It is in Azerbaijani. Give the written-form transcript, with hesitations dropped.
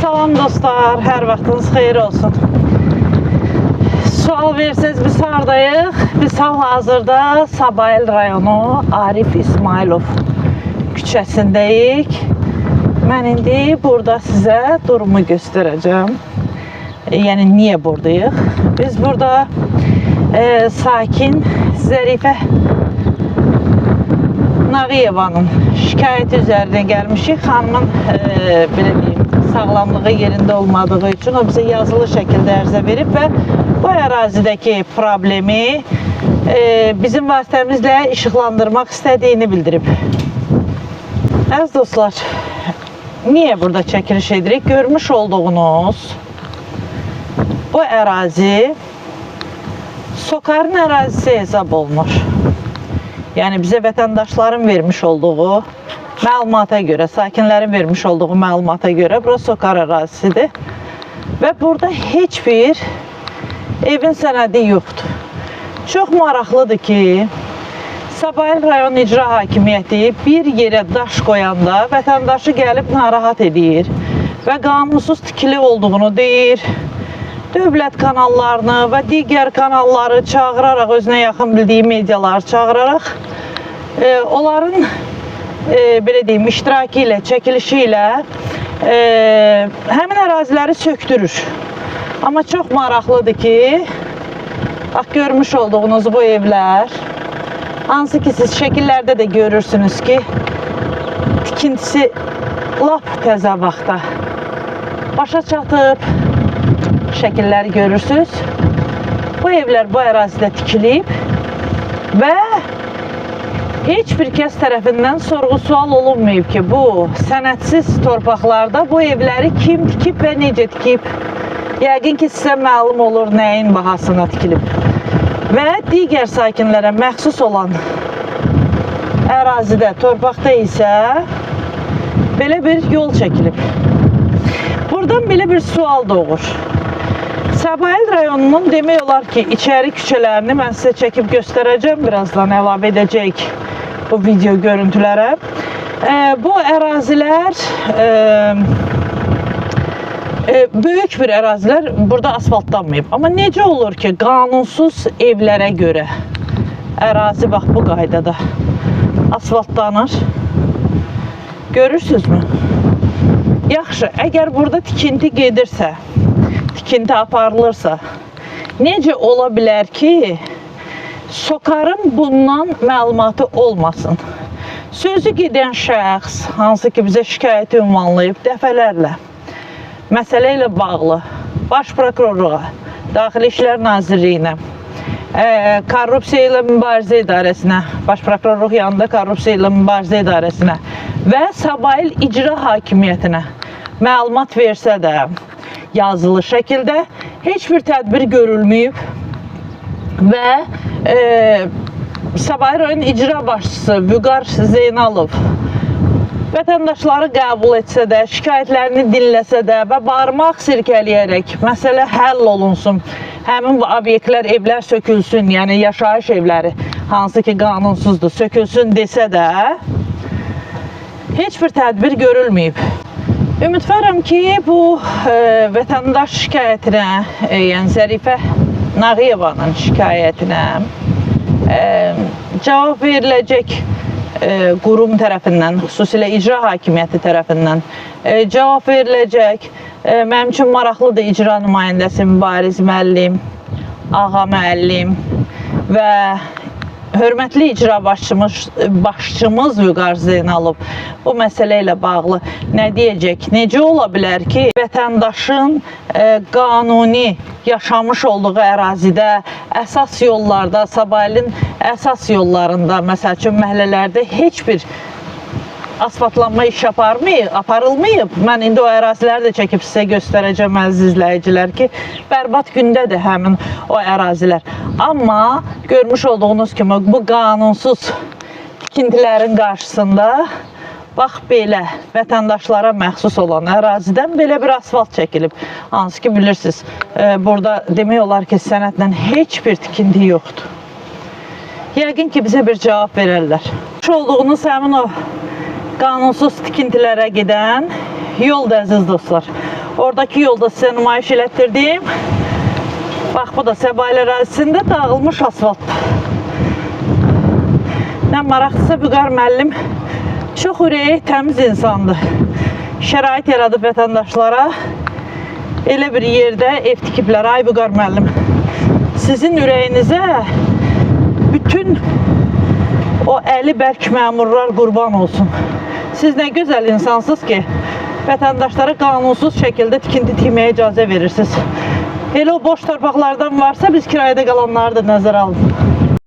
Salam dostlar, hər vaxtınız xeyir olsun. Sual verseniz biz hardayıq? Biz hal-hazırda Sabahel rayonu Arif İsmailov küçəsindəyik. Mən indi burada sizə durumu göstərəcəm. Yəni niyə buradayıq? Biz burada sakin Zərifə Nağıyevanın şikayəti üzərinə gəlmişik. Xanımın belə deyim, sağlamlığı yerində olmadığı üçün o bizə yazılı şəkildə ərizə verib və bu ərazidəki problemi bizim vasitəmizlə işıqlandırmaq istədiyini bildirib. Əziz dostlar, niyə burada çəkiliş edirik? Görmüş olduğunuz bu ərazi Sokarın ərazisi hesab olunur. Yəni bizə vətəndaşların vermiş olduğu məlumata görə, sakinlərin vermiş olduğu məlumata görə bura Sokar ərazisidir. Və burada heç bir evin sənədi yoxdur. Çox maraqlıdır ki, Sabahel rayon icra hakimiyyəti bir yerə daş qoyanda vətəndaşı gəlib narahat edir və qanunsuz tikili olduğunu deyir. Dövlət kanallarını və digər kanalları çağıraraq, özünə yaxın bildiyi mediaları çağıraraq onların belə deyim, iştirakı ilə, çəkilişi ilə həmin əraziləri sökdürür. Amma çox maraqlıdır ki, bax, görmüş olduğunuz bu evlər, hansı ki siz şəkillərdə də görürsünüz ki, tikintisi lap təzə vaxtda başa çatıb, şəkilləri görürsünüz. Bu evlər bu ərazidə tikilib və heç bir kəs tərəfindən sorğu-sual olunmayıb ki, bu sənədsiz torpaqlarda bu evləri kim tikib və necə tikib. Yəqin ki, sizə məlum olur nəyin bahasına tikilib. Və digər sakinlərə məxsus olan ərazidə, torpaqda isə belə bir yol çəkilib. Buradan belə bir sual doğur. Sabahel rayonunun demək olar ki, içəri küçələrini mən sizə çəkib göstərəcəm. Birazdan əlavə edəcəyik bu video görüntülərə. Bu ərazilər böyük bir ərazilər, burada asfaltlanmayıb. Amma necə olur ki, qanunsuz evlərə görə ərazi bax bu qaydada asfaltlanır? Görürsünüzmü? Yaxşı, əgər burada tikinti gedirsə, tikinti aparılırsa, necə ola bilər ki, Sokarın bundan məlumatı olmasın? Sözü gedən şəxs, hansı ki bizə şikayəti ünvanlayıb dəfələrlə, məsələ ilə bağlı Baş Prokurorluğa, Daxili İşlər Nazirliyinə, Korrupsiya ilə Mübarizə İdarəsinə, Baş Prokurorluq yanında Korrupsiya ilə Mübarizə İdarəsinə və Sabahel İcra Hakimiyyətinə məlumat versə də, yazılı şəkildə heç bir tədbir görülməyib və Sabahel rayon icra başçısı Vüqar Zeynalov vətəndaşları qəbul etsə də, şikayətlərini dinləsə də və barmaq sirkələyərək məsələ həll olunsun, həmin bu obyektlər, evlər sökülsün, yəni yaşayış evləri, hansı ki qanunsuzdur, sökülsün desə də heç bir tədbir görülməyib. Ümidvaram ki, bu vətəndaş şikayətinə, yəni Zərifə Nağıyevanın şikayətinə cavab veriləcək qurum tərəfindən, xüsusilə icra hakimiyyəti tərəfindən cavab veriləcək. Mənim üçün maraqlıdır icra nümayəndəsi Mübariz müəllim, Ağa müəllim və hörmətli icra başçımız Vüqar Zeynalov bu məsələ ilə bağlı nə deyəcək? Necə ola bilər ki, vətəndaşın qanuni yaşamış olduğu ərazidə, əsas yollarda, Sabahelin əsas yollarında, məsəl üçün məhəllələrdə heç bir asfaltlanma iş aparılmayıb. Mən indi o əraziləri də çəkib sizə göstərəcəm, əziz izləyicilər ki, bərbad gündədir həmin o ərazilər. Amma görmüş olduğunuz kimi bu qanunsuz tikintilərin qarşısında bax belə vətəndaşlara məxsus olan ərazidən belə bir asfalt çəkilib. Hansı ki bilirsiniz, burada demək olar ki, sənədlə heç bir tikinti yoxdur. Yəqin ki bizə bir cavab verərlər. Olduğunuz həmin o qanunsuz tikintilərə gedən yoldur, əziz dostlar. Oradaki yolda size nümayiş ettirdiğim. Bak bu da Səbail ərazisində dağılmış asfalt. Nə maraqlısa Vüqar müəllim çox ürəyi təmiz insandır. Şərait yaradıb vətəndaşlara elə bir yerdə ev tikiblər. Ay Vüqar müəllim, sizin ürəyinizə bütün o əli bərk məmurlar qurban olsun. Siz nə gözəl insansınız ki, vətəndaşlara qanunsuz şəkildə tikinti tikməyə icazə verirsiniz. Elə o boş torpaqlardan varsa biz kirayədə qalanları da nəzərə alın.